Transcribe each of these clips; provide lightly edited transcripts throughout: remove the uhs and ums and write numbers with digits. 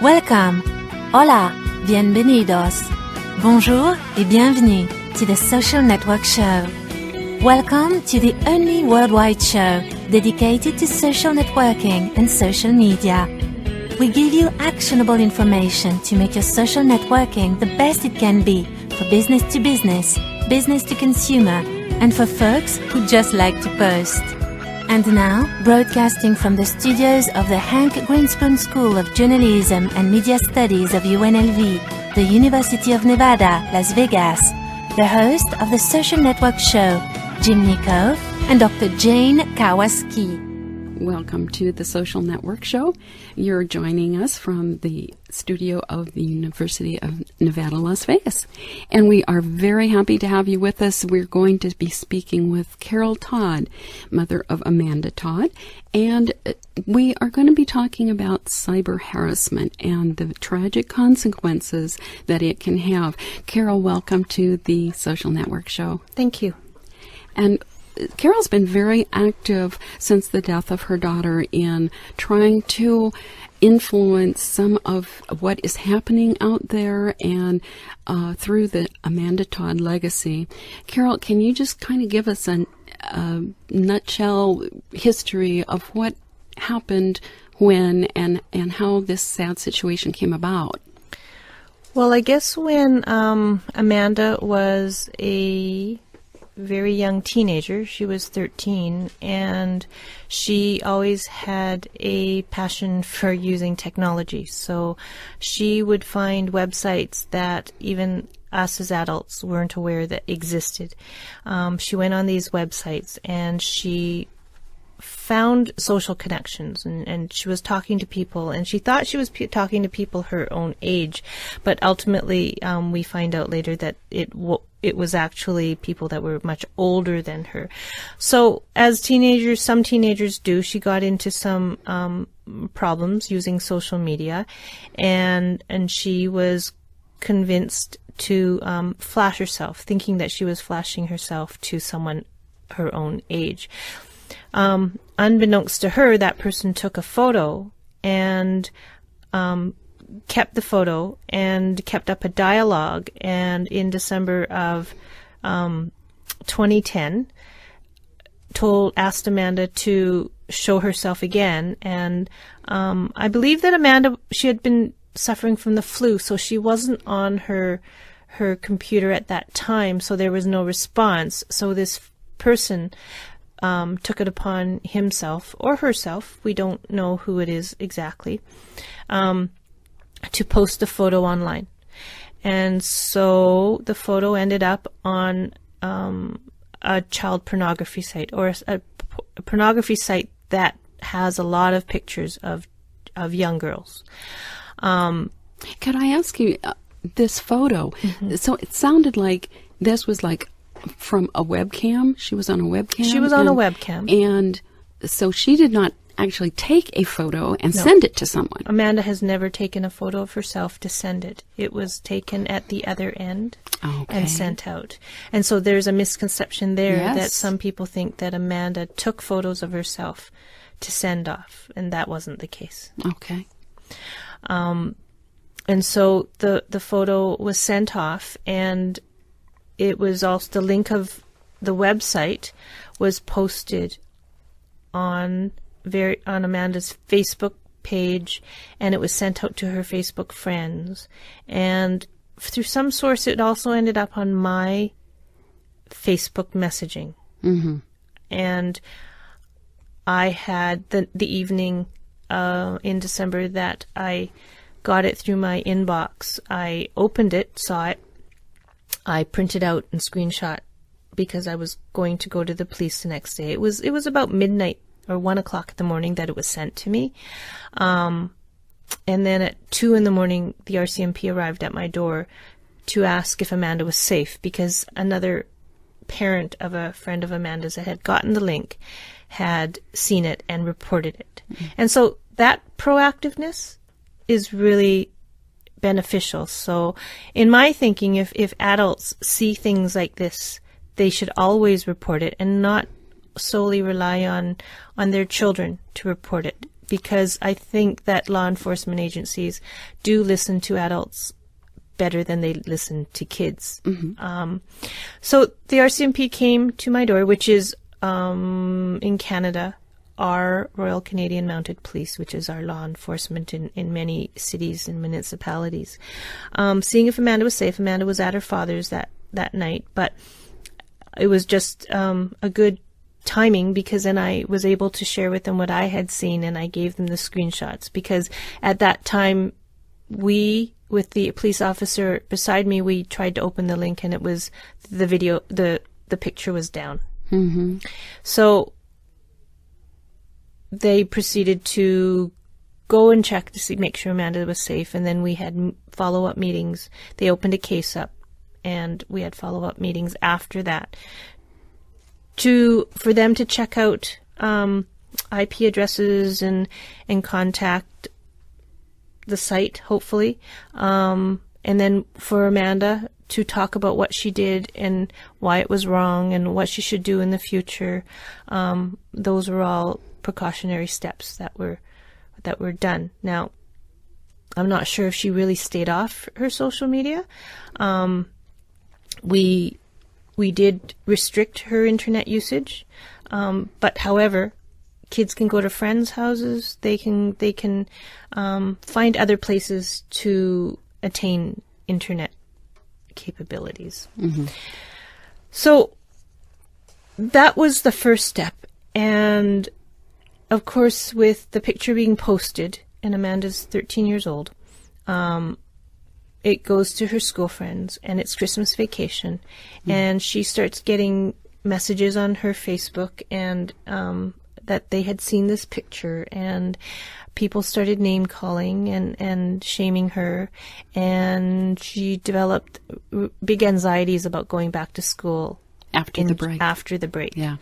Welcome, hola, bienvenidos, bonjour et bienvenue to the Social Network Show. Welcome to the only worldwide show dedicated to social networking and social media. We give you actionable information to make your social networking the best it can be for business to consumer, and for folks who just like to post. And now, broadcasting from the studios of the Hank Greenspoon School of Journalism and Media Studies of UNLV, the University of Nevada, Las Vegas, the host of the Social Network Show, Jim Nico and Dr. Jane Kawasaki. Welcome to the Social Network Show. You're joining us from the studio of the University of Nevada, Las Vegas. And we are very happy to have you with us. We're going to be speaking with Carol Todd, mother of Amanda Todd. And we are going to be talking about cyber harassment and the tragic consequences that it can have. Carol, welcome to the Social Network Show. Thank you. And Carol's been very active since the death of her daughter in trying to influence some of what is happening out there and through the Amanda Todd legacy. Carol, can you just kind of give us a nutshell history of what happened when and how this sad situation came about? Well, I guess when Amanda was a very young teenager, she was 13, and she always had a passion for using technology. So she would find websites that even us as adults weren't aware that existed. She went on these websites and she found social connections, and she was talking to people, and she thought she was talking to people her own age, but ultimately we find out later that it was actually people that were much older than her. So as teenagers, some teenagers do, she got into some problems using social media, and she was convinced to flash herself, thinking that she was flashing herself to someone her own age. Unbeknownst to her, that person took a photo and kept the photo and kept up a dialogue, and in December of 2010 asked Amanda to show herself again. And I believe that Amanda, she had been suffering from the flu, so she wasn't on her computer at that time, so there was no response. So this person took it upon himself or herself, we don't know who it is exactly, to post a photo online. And so the photo ended up on a child pornography site, or a pornography site that has a lot of pictures of young girls. Could I ask you, this photo, so it sounded like this was like from a webcam. She was on a webcam. She was on a webcam. And so she did not actually take a photo and send it to someone. Amanda has never taken a photo of herself to send it. It was taken at the other end and sent out. And so there's a misconception there that some people think that Amanda took photos of herself to send off, and that wasn't the case. Okay. And so the photo was sent off, and it was also, the link of the website was posted on Amanda's Facebook page, and it was sent out to her Facebook friends. And through some source, it also ended up on my Facebook messaging. And I had the evening in December that I got it through my inbox. I opened it, saw it. I printed out and screenshot because I was going to go to the police the next day. It was about midnight or 1 o'clock in the morning that it was sent to me. And then at 2 in the morning, the RCMP arrived at my door to ask if Amanda was safe, because another parent of a friend of Amanda's that had gotten the link had seen it and reported it. And so that proactiveness is really beneficial. So in my thinking, if adults see things like this, they should always report it and not solely rely on their children to report it. because I think that law enforcement agencies do listen to adults better than they listen to kids. So the RCMP came to my door, which is in Canada, our Royal Canadian Mounted Police, which is our law enforcement in many cities and municipalities. Seeing if Amanda was safe. Amanda was at her father's that night, but it was just a good timing, because then I was able to share with them what I had seen, and I gave them the screenshots, because at that time with the police officer beside me, we tried to open the link, and it was the video, the picture was down. So they proceeded to go and check to make sure Amanda was safe, and then we had follow-up meetings. They opened a case up, and we had follow-up meetings after that for them to check out IP addresses and contact the site, hopefully, and then for Amanda to talk about what she did and why it was wrong and what she should do in the future. Those were all precautionary steps that were done. Now, I'm not sure if she really stayed off her social media. We did restrict her internet usage, but however, kids can go to friends' houses. They can find other places to attain internet capabilities. So that was the first step, and of course, with the picture being posted, and Amanda's 13 years old, it goes to her school friends, and it's Christmas vacation, and she starts getting messages on her Facebook, and that they had seen this picture, and people started name calling and shaming her, and she developed big anxieties about going back to school after the break. Yeah.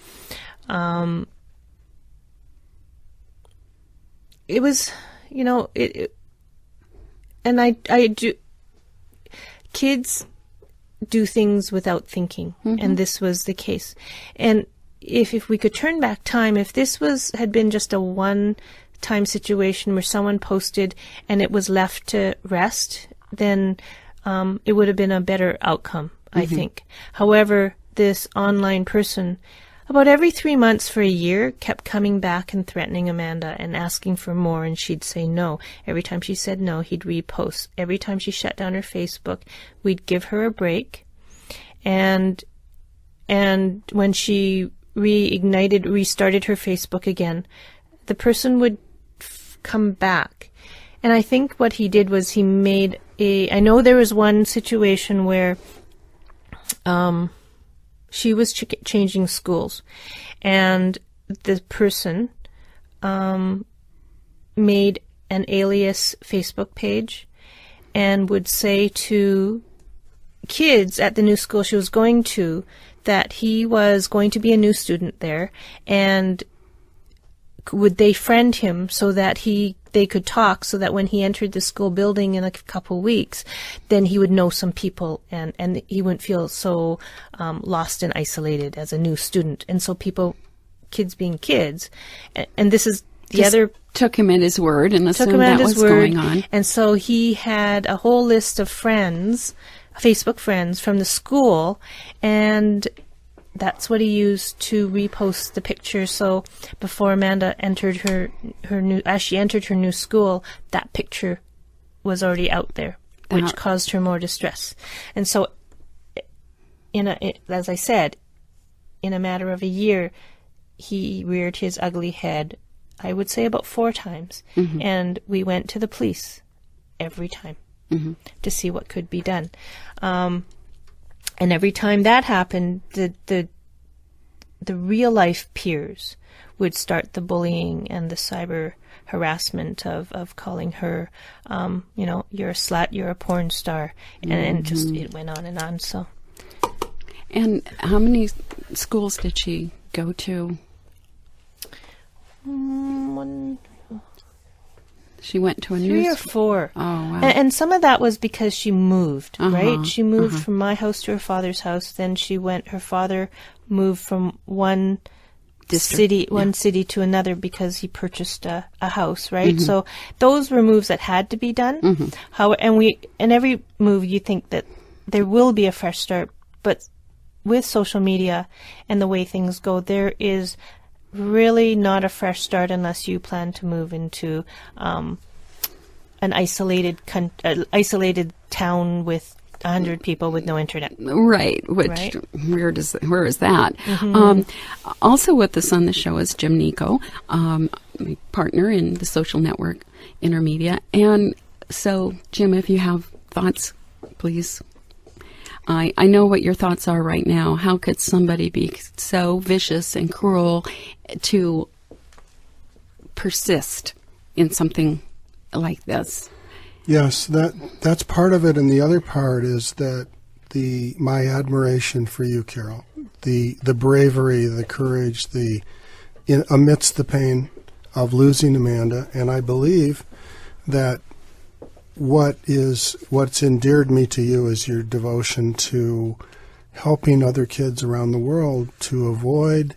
It was, and I do. Kids do things without thinking, and this was the case. And if we could turn back time, if this had been just a one-time situation where someone posted and it was left to rest, then it would have been a better outcome, I think. However, this online person, about every 3 months for a year, kept coming back and threatening Amanda and asking for more, and she'd say no. Every time she said no, he'd repost. Every time she shut down her Facebook, we'd give her a break. And when she restarted her Facebook again, the person would come back. And I think what he did was he made I know there was one situation where she was changing schools, and the person made an alias Facebook page and would say to kids at the new school she was going to that he was going to be a new student there, and would they friend him so that they could talk, so that when he entered the school building in a couple weeks, then he would know some people, and he wouldn't feel so lost and isolated as a new student. And so kids being kids, and this is the other... Took him at his word and assumed that was going on. And so he had a whole list of friends, Facebook friends from the school, and that's what he used to repost the picture. So before Amanda entered as she entered her new school, that picture was already out there, which caused her more distress. And so, as I said, in a matter of a year, he reared his ugly head, I would say about 4 times. And we went to the police every time to see what could be done. And every time that happened, the real life peers would start the bullying and the cyber harassment of calling her, you're a slut, you're a porn star, and just it went on and on. So. And how many schools did she go to? She went to a 3 or 4. Oh, wow. And some of that was because she moved, right? She moved from my house to her father's house. Then her father moved from one city to another because he purchased a house, right? So those were moves that had to be done. And every move you think that there will be a fresh start, but with social media and the way things go, there is really not a fresh start unless you plan to move into an isolated town with 100 people with no internet. Right. Where is that? Also with us on the show is Jim Nico, my partner in the social network Intermedia. And so, Jim, if you have thoughts, please. I know what your thoughts are right now. How could somebody be so vicious and cruel to persist in something like this? Yes, that's part of it, and the other part is that my admiration for you, Carol, the bravery, the courage, amidst the pain of losing Amanda, and I believe that what's endeared me to you is your devotion to helping other kids around the world to avoid,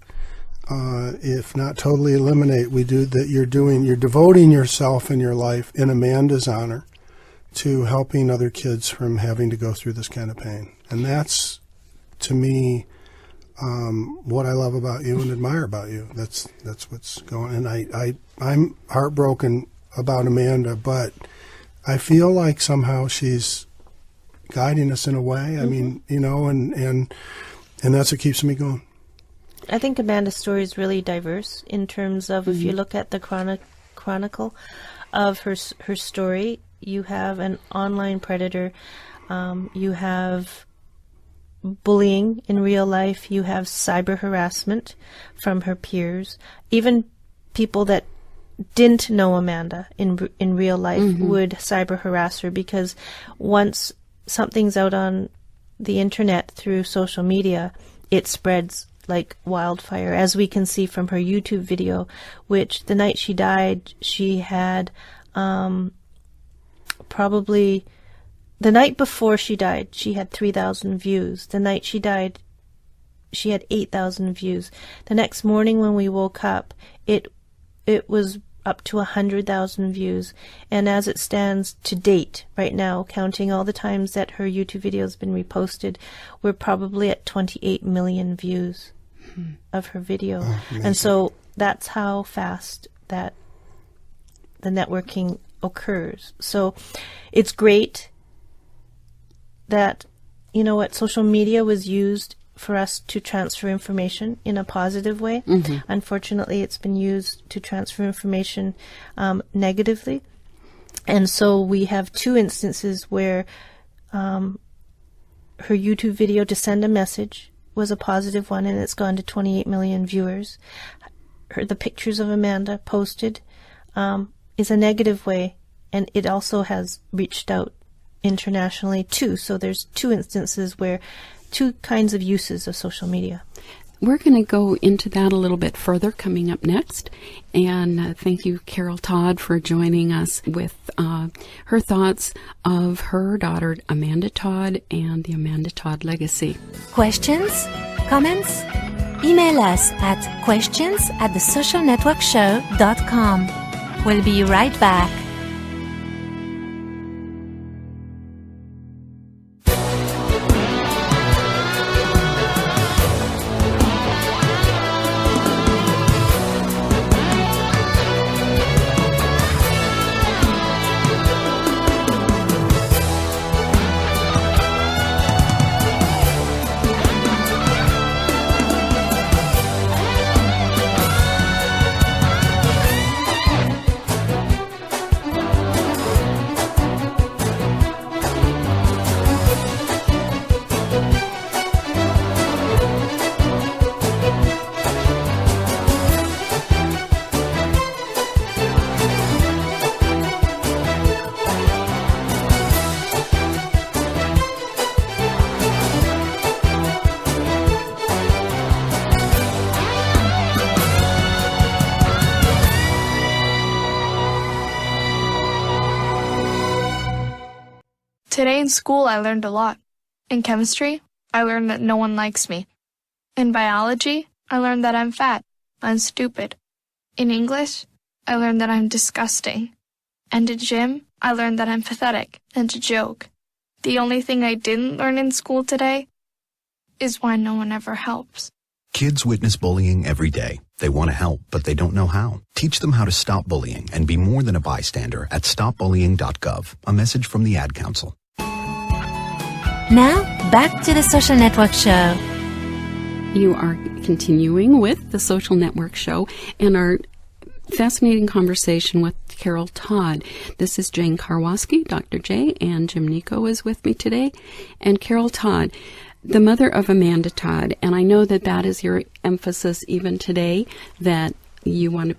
if not totally eliminate, you're devoting yourself and your life in Amanda's honor to helping other kids from having to go through this kind of pain. And that's, to me, what I love about you and admire about you. That's what's going on. And I'm heartbroken about Amanda, but I feel like somehow she's guiding us in a way. I mean, and that's what keeps me going. I think Amanda's story is really diverse in terms of if you look at the chronicle of her story, you have an online predator, you have bullying in real life, you have cyber harassment from her peers, even people that didn't know Amanda in real life would cyber harass her, because once something's out on the internet through social media, it spreads like wildfire, as we can see from her YouTube video, which the night she died, she had probably the night before she died, she had 3,000 views. The night she died, she had 8,000 views. The next morning when we woke up, it was up to 100,000 views. And as it stands to date, right now, counting all the times that her YouTube video has been reposted, we're probably at 28 million views of her video. Oh, and so that's how fast that the networking occurs. So it's great that, social media was used for us to transfer information in a positive way. Unfortunately, it's been used to transfer information negatively. And so we have two instances where her YouTube video to send a message was a positive one, and it's gone to 28 million viewers. The pictures of Amanda posted is a negative way, and it also has reached out internationally too. So there's two instances where two kinds of uses of social media. We're going to go into that a little bit further coming up next. And thank you, Carol Todd, for joining us with her thoughts of her daughter, Amanda Todd, and the Amanda Todd legacy. Questions? Comments? Email us at questions@thesocialnetworkshow.com. We'll be right back. Today in school, I learned a lot. In chemistry, I learned that no one likes me. In biology, I learned that I'm fat. I'm stupid. In English, I learned that I'm disgusting. And in gym, I learned that I'm pathetic and a joke. The only thing I didn't learn in school today is why no one ever helps. Kids witness bullying every day. They want to help, but they don't know how. Teach them how to stop bullying and be more than a bystander at stopbullying.gov. A message from the Ad Council. Now, back to the Social Network Show. You are continuing with the Social Network Show and our fascinating conversation with Carol Todd. This is Jane Karwoski, Dr. J, and Jim Nico is with me today. And Carol Todd, the mother of Amanda Todd, and I know that that is your emphasis even today, that you want to,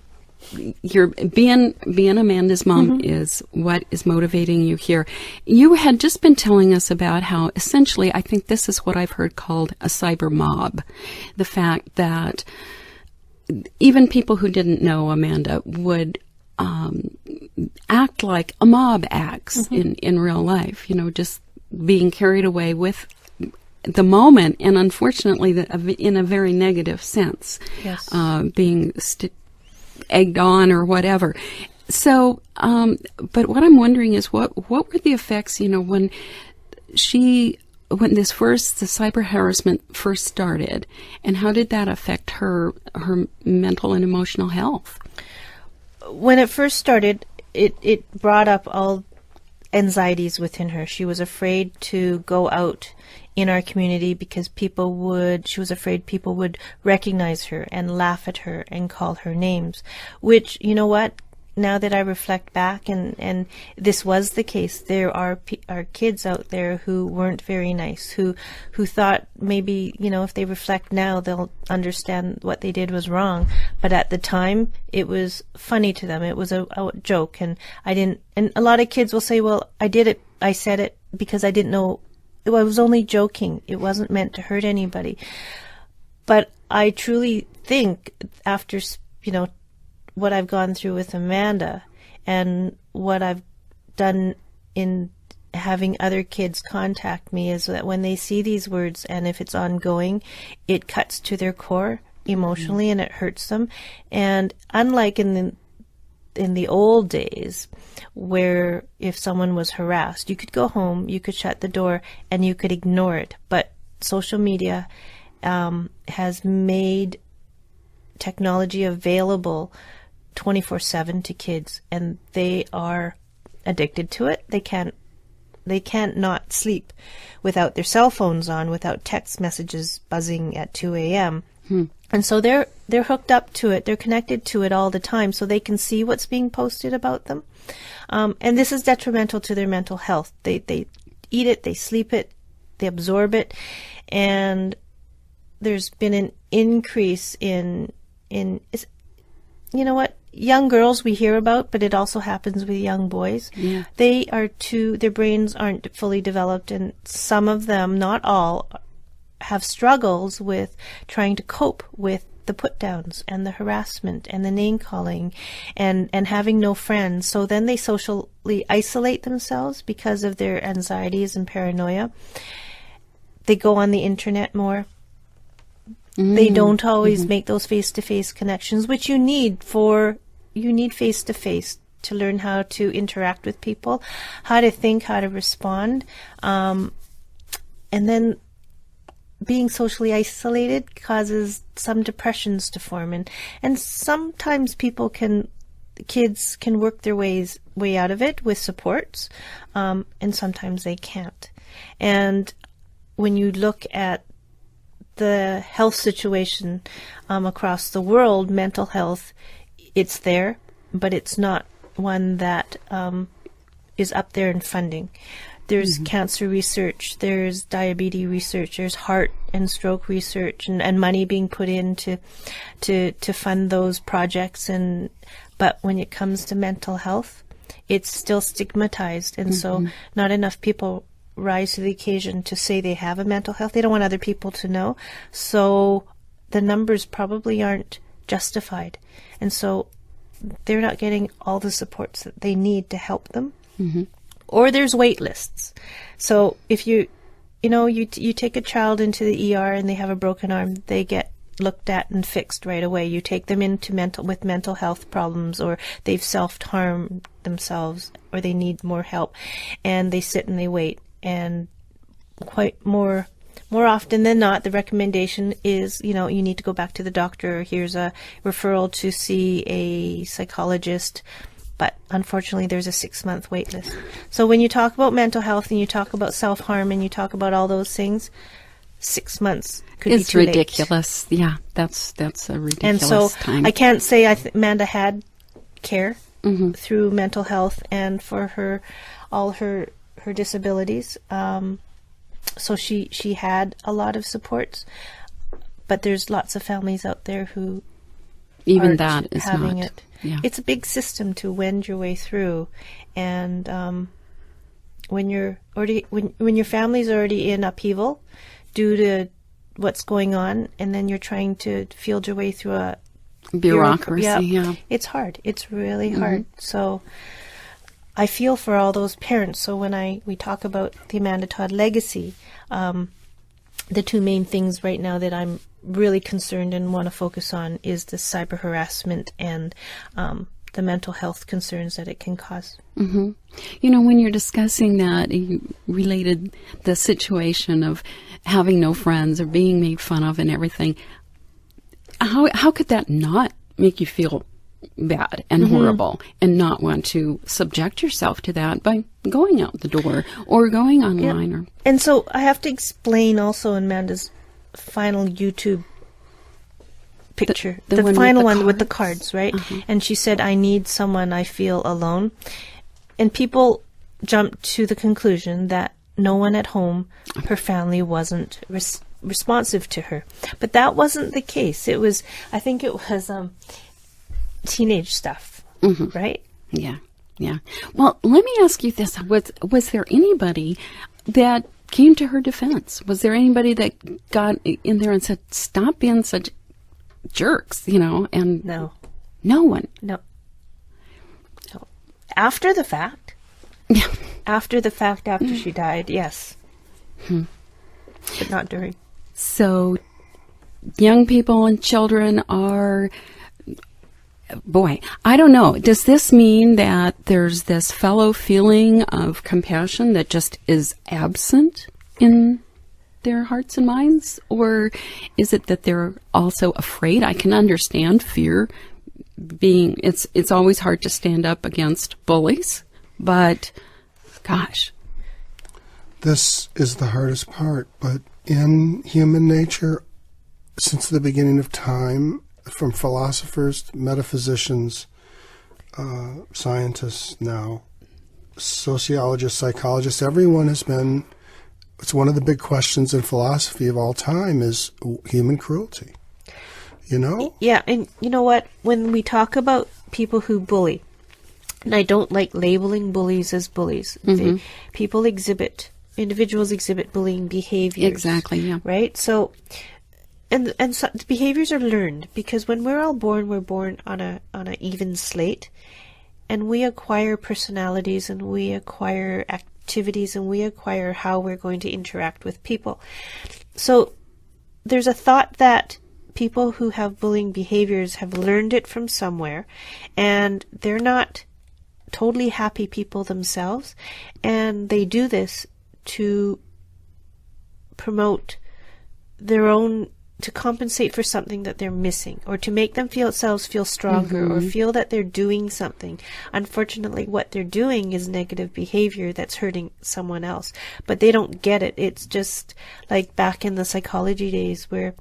you're being Amanda's mom is what is motivating you here. You had just been telling us about how essentially, I think this is what I've heard called a cyber mob. The fact that even people who didn't know Amanda would act like a mob acts in real life, you know, just being carried away with the moment, and unfortunately in a very negative sense, Yes. being egged on or whatever. So, but what I'm wondering is what were the effects, you know, when the cyber harassment first started, and how did that affect her mental and emotional health? When it first started, it brought up all anxieties within her. She was afraid to go out in our community because she was afraid people would recognize her and laugh at her and call her names, which, you know what, now that I reflect back, and this was the case, there are kids out there who weren't very nice, who thought maybe, you know, if they reflect now, they'll understand what they did was wrong. But at the time, it was funny to them. It was a joke, and and a lot of kids will say, well, I said it because I didn't know, I was only joking. It wasn't meant to hurt anybody. But I truly think after, you know, what I've gone through with Amanda and what I've done in having other kids contact me, is that when they see these words, and if it's ongoing, it cuts to their core emotionally and it hurts them. And unlike in the old days, where if someone was harassed, you could go home, you could shut the door, and you could ignore it. But social media has made technology available 24/7 to kids, and they are addicted to it. They can't not sleep without their cell phones on, without text messages buzzing at 2 a.m. And so they're hooked up to it. They're connected to it all the time, so they can see what's being posted about them. And this is detrimental to their mental health. They eat it, they sleep it, they absorb it, and there's been an increase in you know what, young girls we hear about, but it also happens with young boys. Yeah. Their brains aren't fully developed, and some of them, not all, have struggles with trying to cope with the put downs and the harassment and the name calling and having no friends. So then they socially isolate themselves because of their anxieties and paranoia. They go on the internet more. They don't always make those face-to-face connections, which you need face-to-face to learn how to interact with people, how to think, how to respond. And then being socially isolated causes some depressions to form. And sometimes kids can work their way out of it with supports, and sometimes they can't. And when you look at the health situation across the world, mental health, it's there, but it's not one that is up there in funding. There's cancer research, there's diabetes research, there's heart and stroke research, and money being put in to fund those projects. But when it comes to mental health, it's still stigmatized, and so not enough people rise to the occasion to say they have a mental health. They don't want other people to know, so the numbers probably aren't justified, and so they're not getting all the supports that they need to help them. Or there's wait lists. So if you take a child into the ER and they have a broken arm, they get looked at and fixed right away. You take them into mental health problems, or they've self-harmed themselves, or they need more help, and they sit and they wait. And quite more often than not, the recommendation is, you need to go back to the doctor. Here's a referral to see a psychologist. But unfortunately, there's a 6-month wait list. So when you talk about mental health and you talk about self-harm and you talk about all those things, 6 months could be too late. It's ridiculous. Yeah, that's a ridiculous and so time. I can't say Amanda had care through mental health and for all her disabilities. So she had a lot of supports, but there's lots of families out there who even that is having not. It. Yeah. It's a big system to wend your way through, and when your family's already in upheaval due to what's going on, and then you're trying to field your way through a bureaucracy. Yeah, it's hard. It's really hard. So I feel for all those parents. So when we talk about the Amanda Todd legacy, the two main things right now that I'm really concerned and want to focus on is the cyber harassment and the mental health concerns that it can cause. Mm-hmm. When you're discussing that, you related the situation of having no friends or being made fun of and everything. How could that not make you feel bad and horrible and not want to subject yourself to that by going out the door or going online? Yep. And so I have to explain also in Amanda's final YouTube picture, the final one with the cards, right? And she said, "I need someone, I feel alone." And people jumped to the conclusion that no one at home, her family wasn't responsive to her. But that wasn't the case. I think it was teenage stuff, right? Yeah. Well, let me ask you this. Was there anybody that came to her defense? Was there anybody that got in there and said, "Stop being such jerks," and no one? No. After the fact, after she died, yes, but not during. So young people and children are, boy, I don't know, does this mean that there's this fellow feeling of compassion that just is absent in their hearts and minds? Or is it that they're also afraid? I can understand fear being, it's always hard to stand up against bullies, but gosh. This is the hardest part, but in human nature, since the beginning of time, from philosophers, metaphysicians, scientists now, sociologists, psychologists, everyone has been, it's one of the big questions in philosophy of all time is human cruelty. Yeah, and you know what? When we talk about people who bully, and I don't like labeling bullies as bullies. Individuals exhibit bullying behaviors. Exactly, yeah. Right? So, and so the behaviors are learned, because when we're all born, we're born on a even slate, and we acquire personalities, and we acquire activities, and we acquire how we're going to interact with people. So there's a thought that people who have bullying behaviors have learned it from somewhere, and they're not totally happy people themselves, and they do this to promote their own, to compensate for something that they're missing, or to make themselves feel stronger, or feel that they're doing something. Unfortunately, what they're doing is negative behavior that's hurting someone else, but they don't get it. It's just like back in the psychology days where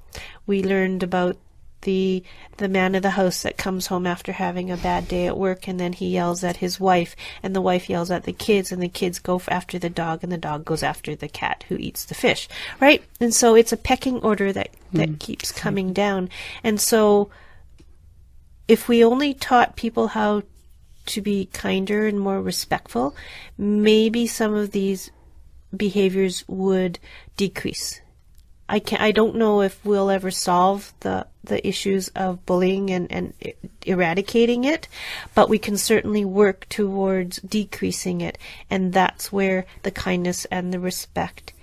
we learned about the man of the house that comes home after having a bad day at work, and then he yells at his wife, and the wife yells at the kids, and the kids go after the dog, and the dog goes after the cat who eats the fish, right? And so it's a pecking order that keeps coming down. And so if we only taught people how to be kinder and more respectful, maybe some of these behaviors would decrease. I don't know if we'll ever solve the issues of bullying and eradicating it, but we can certainly work towards decreasing it, and that's where the kindness and the respect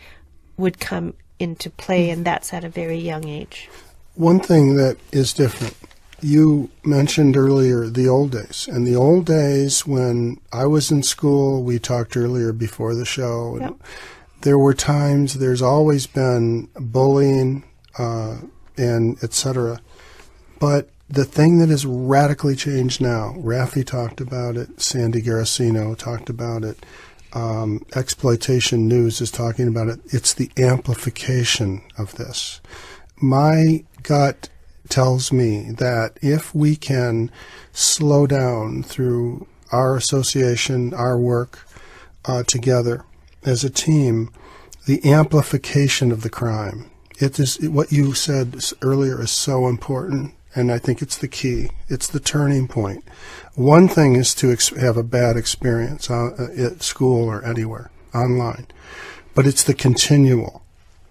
would come into play, and that's at a very young age. one thing that is different, you mentioned earlier the old days. And the old days when I was in school, we talked earlier before the show, Yep. there were times, there's always been bullying and et cetera. But the thing that has radically changed now, Raffi talked about it, Sandy Garasino talked about it, Exploitation News is talking about it. It's the amplification of this. My gut tells me that if we can slow down through our association, our work together as a team, the amplification of the crime. It is what you said earlier is so important, and I think it's the key. It's the turning point. One thing is to have a bad experience at school or anywhere, online, but it's the continual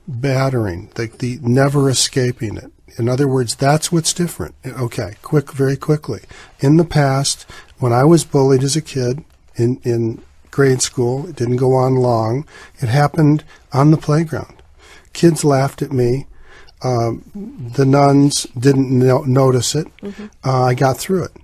battering, the never escaping it. In other words, that's what's different. Okay, very quickly. In the past, when I was bullied as a kid in grade school, it didn't go on long. It happened on the playground. Kids laughed at me. The nuns didn't notice it. Mm-hmm. I got through it.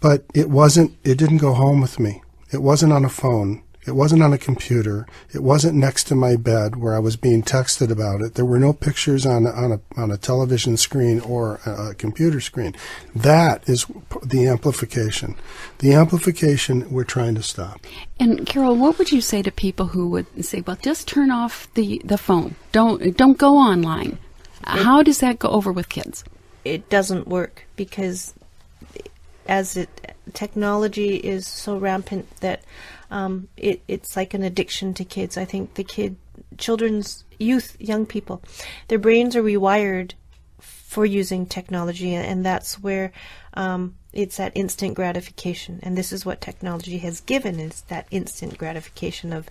But it didn't go home with me. It wasn't on a phone. It wasn't on a computer. It wasn't next to my bed where I was being texted about it. There were no pictures on a television screen or a computer screen. That is the amplification. The amplification we're trying to stop. And Carol, what would you say to people who would say, well, just turn off the phone. Don't go online. How does that go over with kids? It doesn't work because technology is so rampant that it's like an addiction to kids. I think young people, their brains are rewired for using technology, and that's where it's that instant gratification. And this is what technology has given, is that instant gratification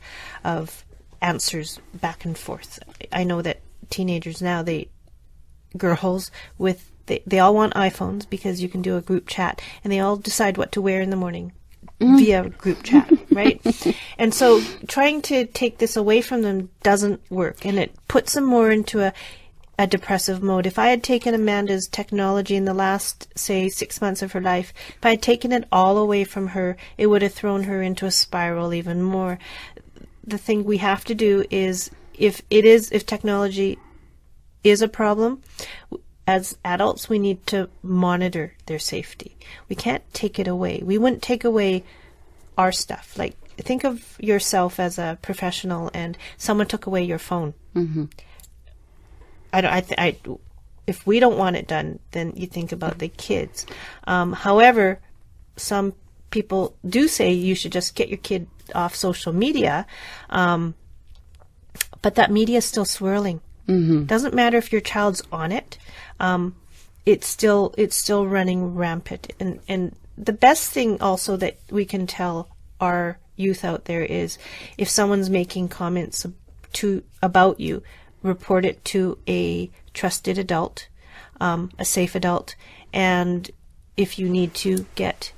of answers back and forth. I know that teenagers now, girls they all want iPhones because you can do a group chat, and they all decide what to wear in the morning via group chat, right? And so trying to take this away from them doesn't work, and it puts them more into a depressive mode. If I had taken Amanda's technology in the last, say, 6 months of her life, if I had taken it all away from her, it would have thrown her into a spiral even more. The thing we have to do is, if technology is a problem, as adults, we need to monitor their safety. We can't take it away. We wouldn't take away our stuff. Like, think of yourself as a professional and someone took away your phone. Mm-hmm. If we don't want it done, then you think about the kids. However, some people do say you should just get your kid off social media, but that media is still swirling. Mm-hmm. Doesn't matter if your child's on it. It's still running rampant. And the best thing also that we can tell our youth out there is, if someone's making comments about you, report it to a trusted adult, a safe adult, and if you need to get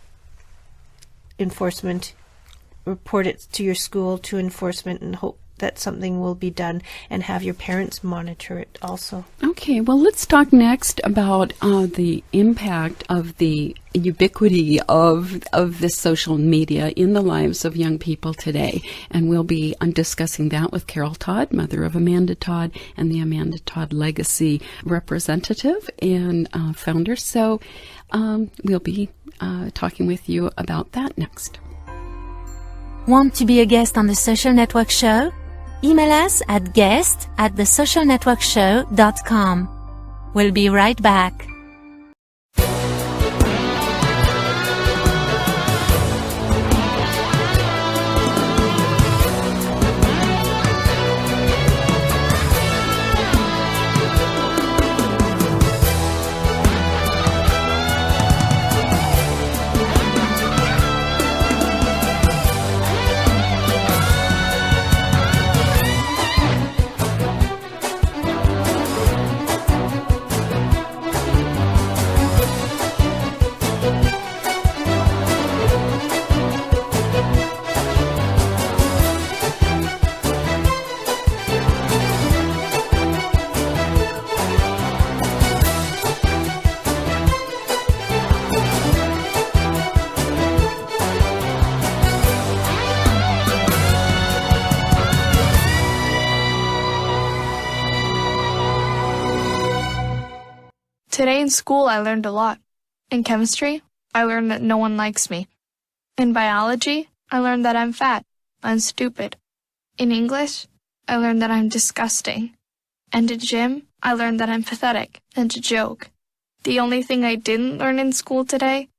enforcement, report it to your school, to enforcement, and hope that something will be done, and have your parents monitor it also. Okay, well, let's talk next about the impact of the ubiquity of this social media in the lives of young people today. And we'll be discussing that with Carol Todd, mother of Amanda Todd, and the Amanda Todd Legacy representative and founder. So we'll be talking with you about that next. Want to be a guest on the Social Network Show? Email us at guest@thesocialnetworkshow.com. We'll be right back. Today in school, I learned a lot. In chemistry, I learned that no one likes me. In biology, I learned that I'm fat and stupid. In English, I learned that I'm disgusting. And in gym, I learned that I'm pathetic and a joke. The only thing I didn't learn in school today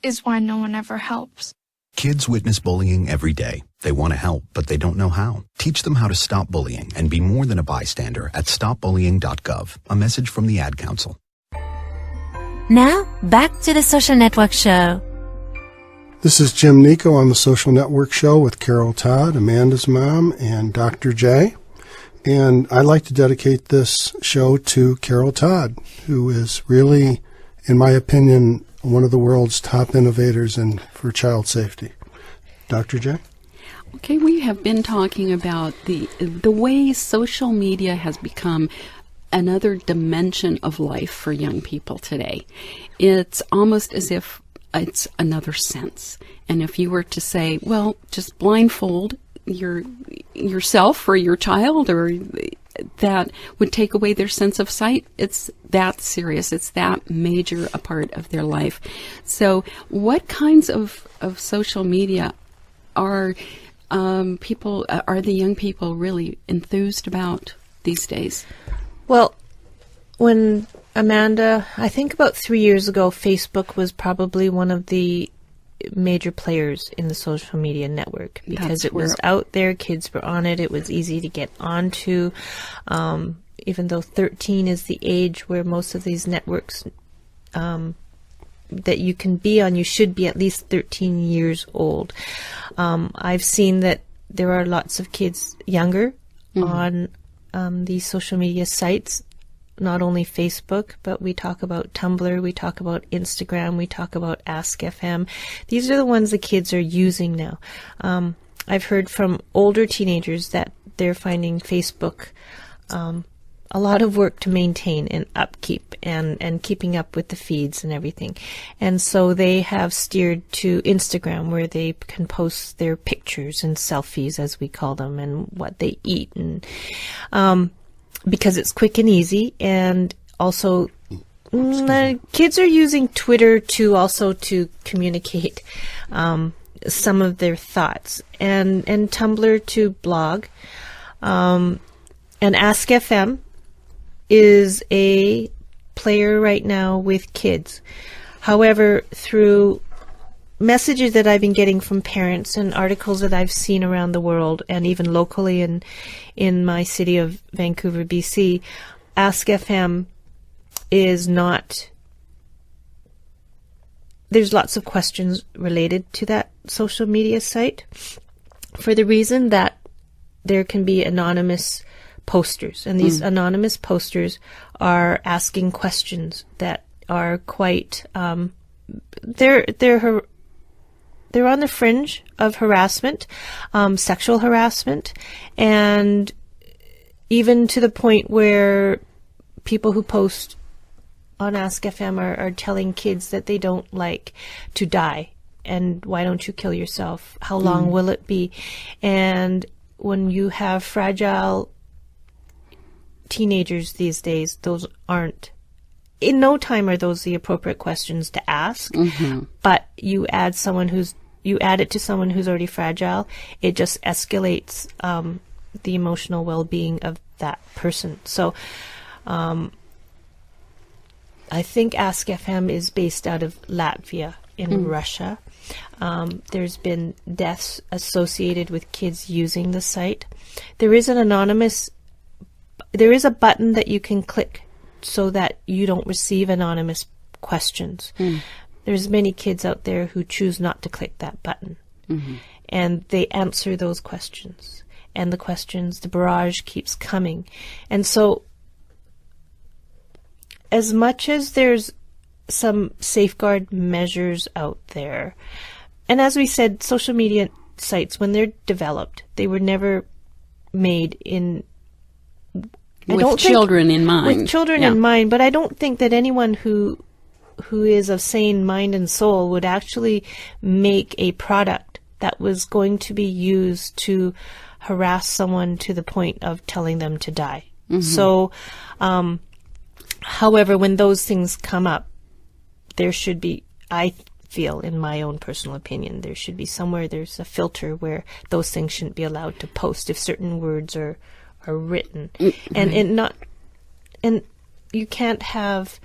is why no one ever helps. Kids witness bullying every day. They want to help, but they don't know how. Teach them how to stop bullying and be more than a bystander at stopbullying.gov. A message from the Ad Council. Now, back to the Social Network Show. This is Jim Nico on the Social Network Show with Carol Todd, Amanda's mom, and Dr. J. And I'd like to dedicate this show to Carol Todd, who is really, in my opinion, one of the world's top innovators for child safety. Dr. J? Okay, we have been talking about the way social media has become another dimension of life for young people today. It's almost as if it's another sense. And if you were to say, well, just blindfold yourself or your child, or that would take away their sense of sight, it's that serious. It's that major a part of their life. So what kinds of social media are the young people really enthused about these days? Well, when Amanda, I think about 3 years ago, Facebook was probably one of the major players in the social media network because it was out there, kids were on it, it was easy to get onto, even though 13 is the age where most of these networks that you can be on, you should be at least 13 years old. I've seen that there are lots of kids younger on these social media sites, not only Facebook, but we talk about Tumblr, we talk about Instagram, we talk about Ask FM. These are the ones the kids are using now. I've heard from older teenagers that they're finding Facebook a lot of work to maintain and upkeep and keeping up with the feeds and everything. And so they have steered to Instagram, where they can post their pictures and selfies, as we call them, and what they eat, and because it's quick and easy. And also kids are using Twitter to communicate some of their thoughts, and Tumblr to blog, and Ask FM is a player right now with kids. However, through messages that I've been getting from parents and articles that I've seen around the world, and even locally in my city of Vancouver, BC, Ask FM is not... There's lots of questions related to that social media site, for the reason that there can be anonymous posters, and these anonymous posters are asking questions that are quite they're on the fringe of harassment, sexual harassment, and even to the point where people who post on Ask FM are telling kids that they don't like to die, and why don't you kill yourself? How long will it be? And when you have fragile teenagers these days, those aren't, in no time are those the appropriate questions to ask. But you add it to someone who's already fragile, it just escalates the emotional well-being of that person. So I think Ask FM is based out of Latvia in Russia. There's been deaths associated with kids using the site. There is a button that you can click so that you don't receive anonymous questions. There's many kids out there who choose not to click that button. And they answer those questions. And the barrage keeps coming. And so, as much as there's some safeguard measures out there, and as we said, social media sites, when they're developed, they were never made with children in mind. With children in mind, but I don't think that anyone who is of sane mind and soul would actually make a product that was going to be used to harass someone to the point of telling them to die. So However, when those things come up, there should be, I feel, in my own personal opinion, there should be somewhere there's a filter where those things shouldn't be allowed to post if certain words are written. And you can't have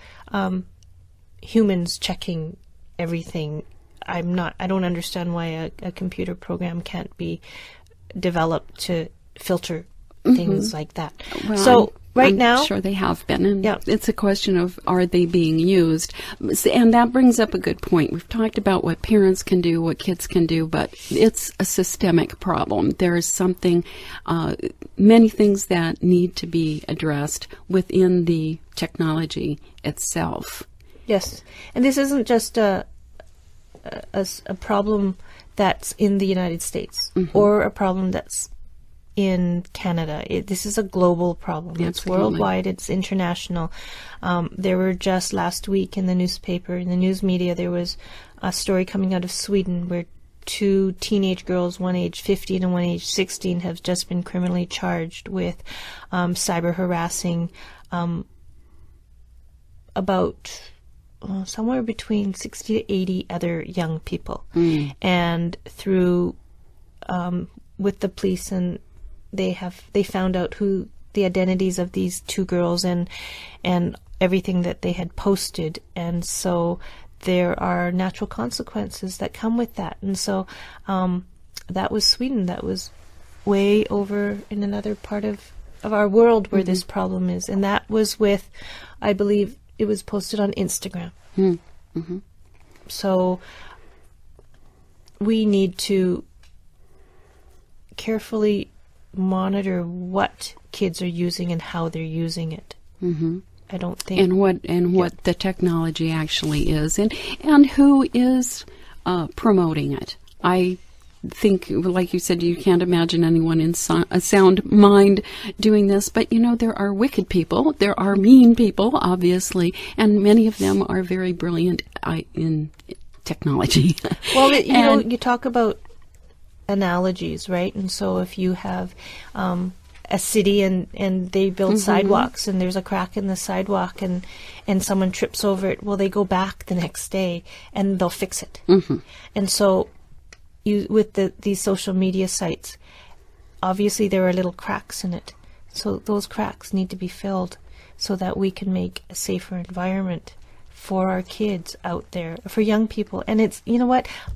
humans checking everything. I don't understand why a computer program can't be developed to filter things like that. Well, so I'm now, sure they have been, and it's a question of, are they being used? And that brings up a good point. We've talked about what parents can do, what kids can do, but it's a systemic problem. There is something, many things that need to be addressed within the technology itself. Yes, and this isn't just a problem that's in the United States or a problem that's in Canada. This is a global problem. Absolutely. It's worldwide. It's international. There were just last week in the newspaper, in the news media, there was a story coming out of Sweden where 2 teenage girls, one age 15 and one age 16, have just been criminally charged with cyber harassing about somewhere between 60 to 80 other young people. And through with the police, and they found out who the identities of these 2 girls and everything that they had posted, and so there are natural consequences that come with that. And so that was Sweden. That was way over in another part of our world where this problem is, and that was with, I believe it was posted on Instagram. So we need to carefully monitor what kids are using and how they're using it. I don't think, and what the technology actually is, and who is promoting it. I think, like you said, you can't imagine anyone in a sound mind doing this, but there are wicked people, there are mean people, obviously, and many of them are very brilliant in technology. Well, you talk about analogies, right? And so if you have a city and they build sidewalks and there's a crack in the sidewalk and someone trips over it, well, they go back the next day and they'll fix it. And so with these social media sites, obviously there are little cracks in it. So those cracks need to be filled so that we can make a safer environment for our kids out there, for young people. And it's,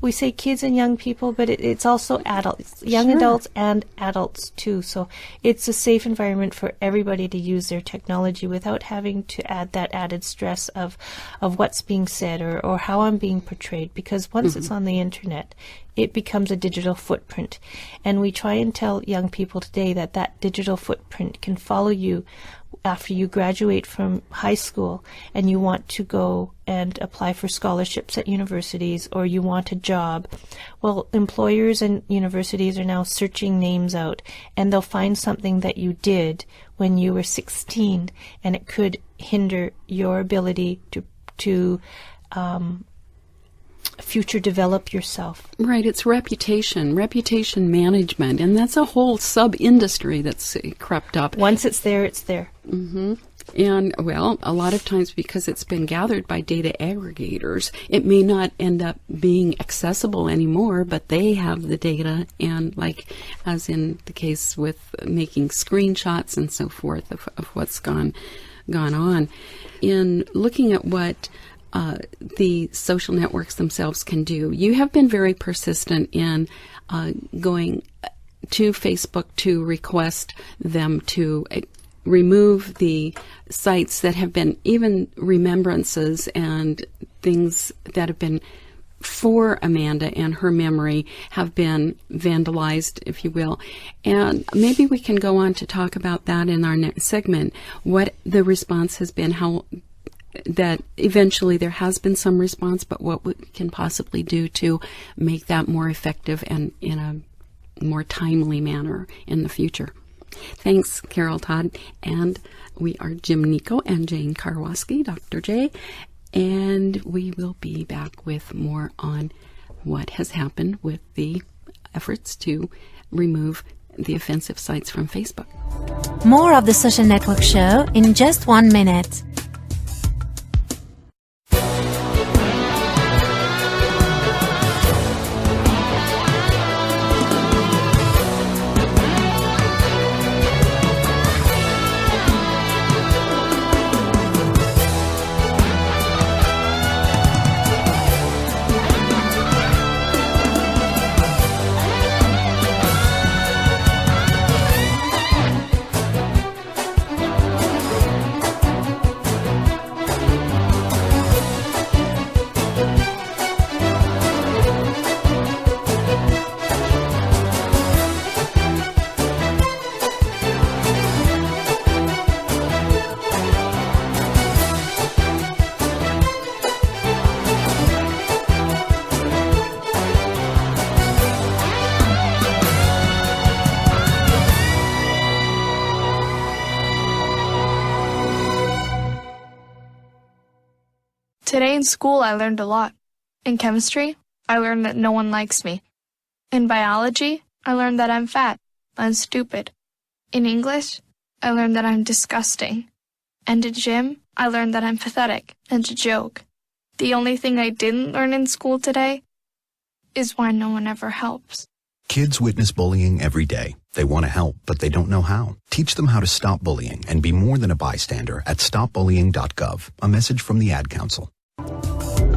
we say kids and young people, but it's also adults, young adults and adults too. So it's a safe environment for everybody to use their technology without having to add that added stress of what's being said or how I'm being portrayed. Because once it's on the internet, it becomes a digital footprint. And we try and tell young people today that digital footprint can follow you after you graduate from high school and you want to go and apply for scholarships at universities, or you want a job. Well, employers and universities are now searching names out, and they'll find something that you did when you were 16, and it could hinder your ability to future develop yourself. Right, it's reputation management, and that's a whole sub-industry that's crept up. Once it's there, it's there. And, well, a lot of times because it's been gathered by data aggregators, it may not end up being accessible anymore, but they have the data, and like as in the case with making screenshots and so forth of what's gone on. In looking at what the social networks themselves can do, you have been very persistent in going to Facebook to request them to remove the sites that have been even remembrances and things that have been for Amanda and her memory have been vandalized, if you will. And maybe we can go on to talk about that in our next segment, what the response has been, how that eventually there has been some response, but what we can possibly do to make that more effective and in a more timely manner in the future. Thanks, Carol Todd. And we are Jim Nico and Jane Karwoski, Dr. J. And we will be back with more on what has happened with the efforts to remove the offensive sites from Facebook. More of the Social Network Show in just 1 minute. Today in school, I learned a lot. In chemistry, I learned that no one likes me. In biology, I learned that I'm fat and stupid. In English, I learned that I'm disgusting. And in gym, I learned that I'm pathetic and a joke. The only thing I didn't learn in school today is why no one ever helps. Kids witness bullying every day. They want to help, but they don't know how. Teach them how to stop bullying and be more than a bystander at stopbullying.gov. A message from the Ad Council.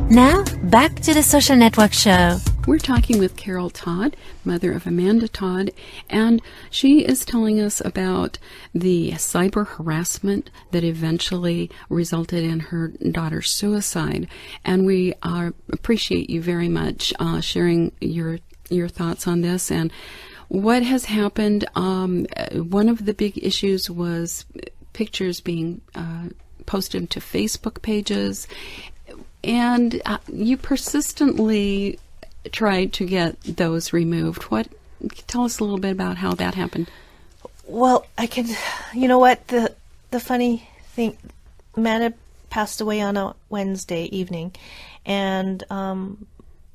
Now, back to the Social Network Show. We're talking with Carol Todd, mother of Amanda Todd, and she is telling us about the cyber harassment that eventually resulted in her daughter's suicide. And we appreciate you very much sharing your thoughts on this and what has happened. One of the big issues was pictures being posted to Facebook pages, and you persistently tried to get those removed. Tell us a little bit about how that happened. Well, you know what, the funny thing, Amanda passed away on a Wednesday evening, and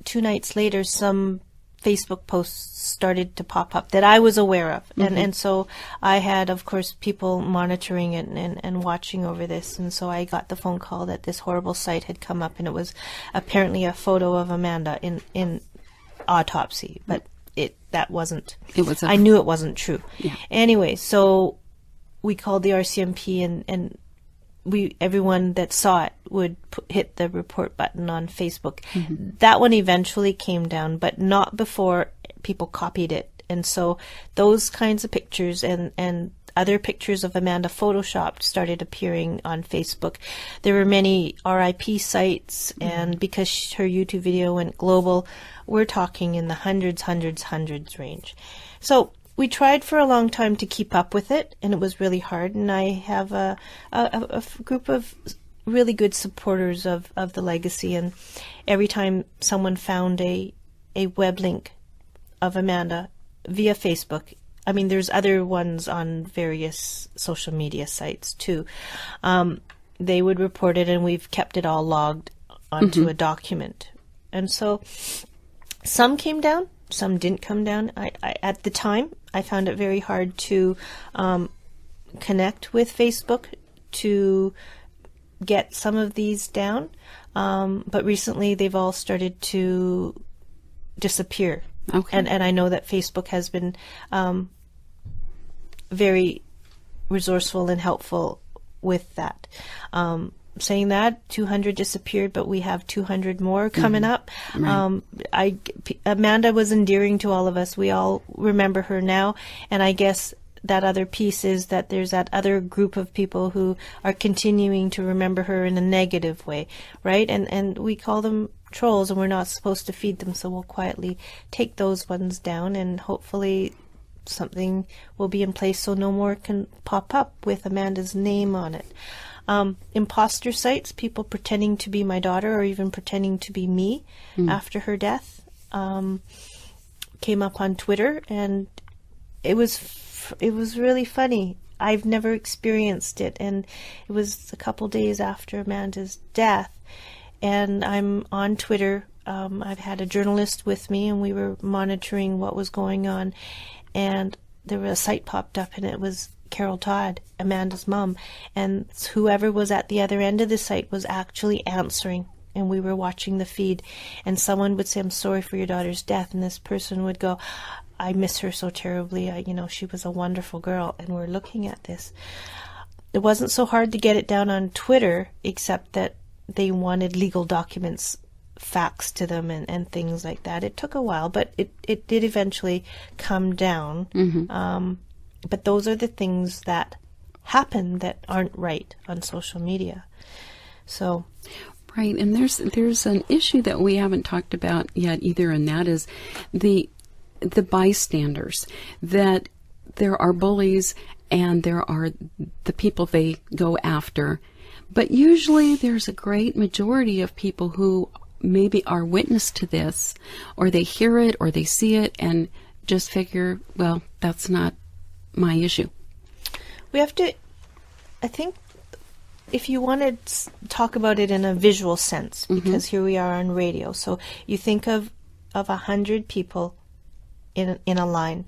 2 nights later some Facebook posts started to pop up that I was aware of. Mm-hmm. And so I had, of course, people monitoring it and watching over this. And so I got the phone call that this horrible site had come up, and it was apparently a photo of Amanda in autopsy. But I knew it wasn't true. Yeah. Anyway, so we called the RCMP, and everyone that saw it would hit the report button on Facebook. Mm-hmm. That one eventually came down, but not before people copied it. And so those kinds of pictures and other pictures of Amanda photoshopped started appearing on Facebook. There were many RIP sites, mm-hmm. and because her YouTube video went global, we're talking in the hundreds range. So we tried for a long time to keep up with it, and it was really hard. And I have a group of really good supporters of the legacy. And every time someone found a web link of Amanda via Facebook, I mean, there's other ones on various social media sites too, they would report it, and we've kept it all logged onto mm-hmm. a document. And so some came down, some didn't come down. I at the time, I found it very hard to connect with Facebook to get some of these down. But recently they've all started to disappear. Okay. And I know that Facebook has been very resourceful and helpful with that. Saying that, 200 disappeared, but we have 200 more coming up. Right. Amanda was endearing to all of us. We all remember her now, and I guess that other piece is that there's that other group of people who are continuing to remember her in a negative way, right? And we call them trolls, and we're not supposed to feed them, so we'll quietly take those ones down, and hopefully something will be in place so no more can pop up with Amanda's name on it. Imposter sites, people pretending to be my daughter or even pretending to be me after her death, came up on Twitter, and it was really funny. I've never experienced it, and it was a couple days after Amanda's death, and I'm on Twitter. I've had a journalist with me, and we were monitoring what was going on, and there was a site popped up, and it was Carol Todd, Amanda's mom, and whoever was at the other end of the site was actually answering, and we were watching the feed, and someone would say, "I'm sorry for your daughter's death," and this person would go, "I miss her so terribly, she was a wonderful girl," and we're looking at this. It wasn't so hard to get it down on Twitter, except that they wanted legal documents faxed to them and things like that. It took a while, but it did eventually come down. Mm-hmm. But those are the things that happen that aren't right on social media. So, right, and there's an issue that we haven't talked about yet either, and that is the bystanders. That there are bullies and there are the people they go after, but usually there's a great majority of people who maybe are witness to this, or they hear it or they see it and just figure, well, that's not my issue. We have to, I think if you want to talk about it in a visual sense, because here we are on radio. So you think of 100 people in a line,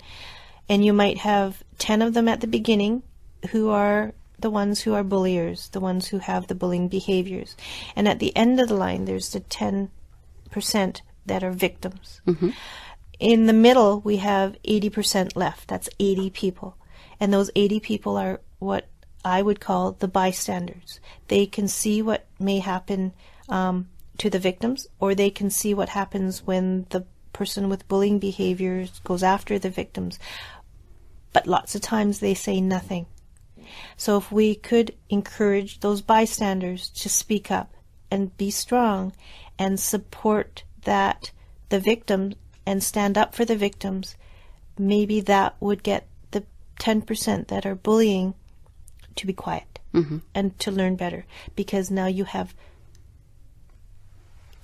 and you might have 10 of them at the beginning who are the ones who are bulliers, the ones who have the bullying behaviors. And at the end of the line, there's the 10% that are victims. In the middle, we have 80% left. That's 80 people. And those 80 people are what I would call the bystanders. They can see what may happen to the victims, or they can see what happens when the person with bullying behaviors goes after the victims. But lots of times they say nothing. So if we could encourage those bystanders to speak up and be strong and support the victim and stand up for the victims, maybe that would get the 10% that are bullying to be quiet and to learn better. Because now you have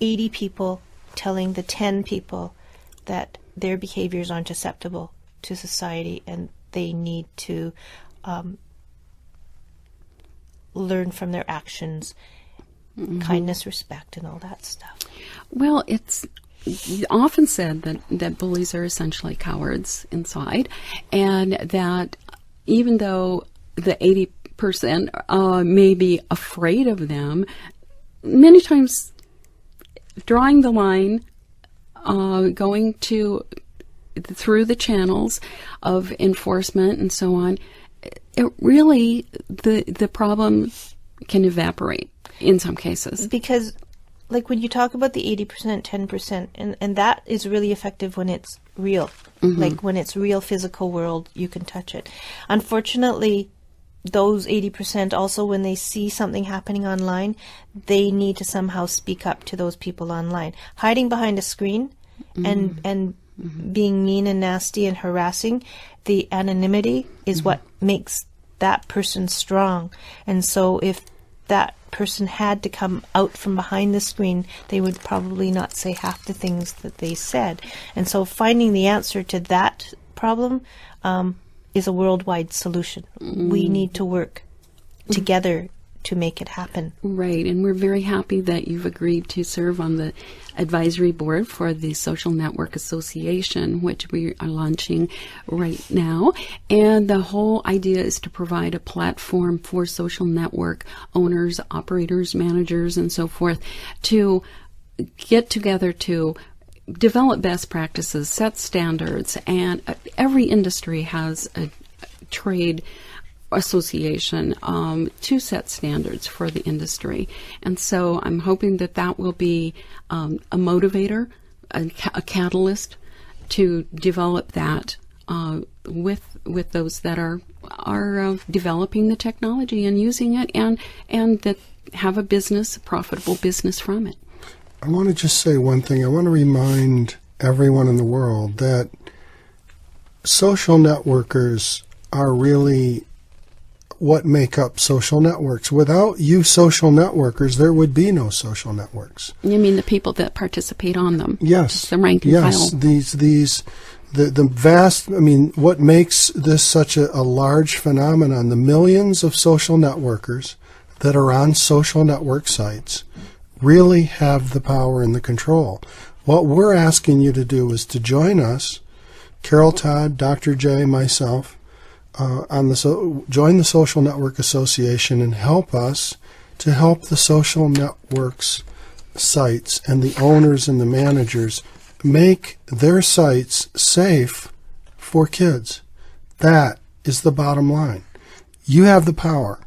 80 people telling the 10 people that their behaviors aren't acceptable to society and they need to learn from their actions, kindness, respect, and all that stuff. Well, it's often said that bullies are essentially cowards inside, and that even though the 80% may be afraid of them, many times drawing the line, going through the channels of enforcement and so on, it really, the problem can evaporate in some cases. Because, like, when you talk about the 80%, 10%, and that is really effective when it's real. Like, when it's real physical world, you can touch it. Unfortunately, those 80% also, when they see something happening online, they need to somehow speak up to those people online. Hiding behind a screen and being mean and nasty and harassing, the anonymity is what makes that person strong. And so if that person had to come out from behind the screen, they would probably not say half the things that they said. And so finding the answer to that problem is a worldwide solution. We need to work together to make it happen. Right, and we're very happy that you've agreed to serve on the advisory board for the Social Network Association, which we are launching right now. And the whole idea is to provide a platform for social network owners, operators, managers, and so forth to get together to develop best practices, set standards, and every industry has a trade association to set standards for the industry. And so I'm hoping that will be a motivator, a catalyst to develop that with those that are developing the technology and using it, and that have a profitable business from it. I want to just say one thing. I want to remind everyone in the world that social networkers are really what make up social networks. Without you social networkers, there would be no social networks. You mean the people that participate on them? Yes. The rank and file. Yes, the vast, what makes this such a large phenomenon, the millions of social networkers that are on social network sites really have the power and the control. What we're asking you to do is to join us, Carol Todd, Dr. J, myself, join the Social Network Association and help us to help the social networks sites and the owners and the managers make their sites safe for kids. That is the bottom line. You have the power.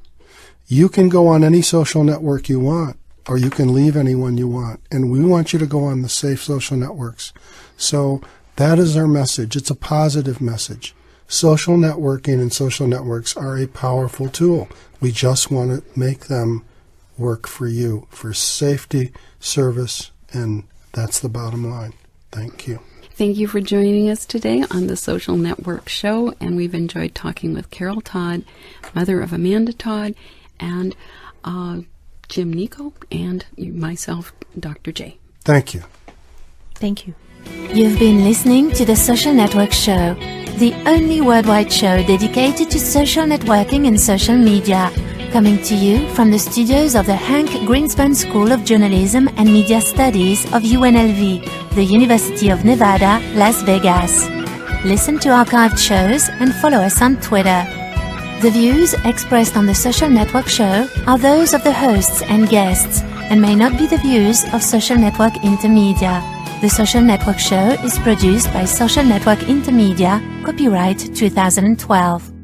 You can go on any social network you want, or you can leave anyone you want. And we want you to go on the safe social networks. So that is our message. It's a positive message. Social networking and social networks are a powerful tool. We just want to make them work for you, for safety, service, and that's the bottom line. Thank you. Thank you for joining us today on the Social Network Show, and we've enjoyed talking with Carol Todd, mother of Amanda Todd, and Jim Nico, and myself, Dr. J. Thank you. Thank you. You've been listening to the Social Network Show, the only worldwide show dedicated to social networking and social media. coming to you from the studios of the Hank Greenspan School of Journalism and Media Studies of UNLV, the University of Nevada, Las Vegas. Listen to archived shows and follow us on Twitter. The views expressed on the Social Network Show are those of the hosts and guests and may not be the views of Social Network Intermedia. The Social Network Show is produced by Social Network Intermedia, copyright 2012.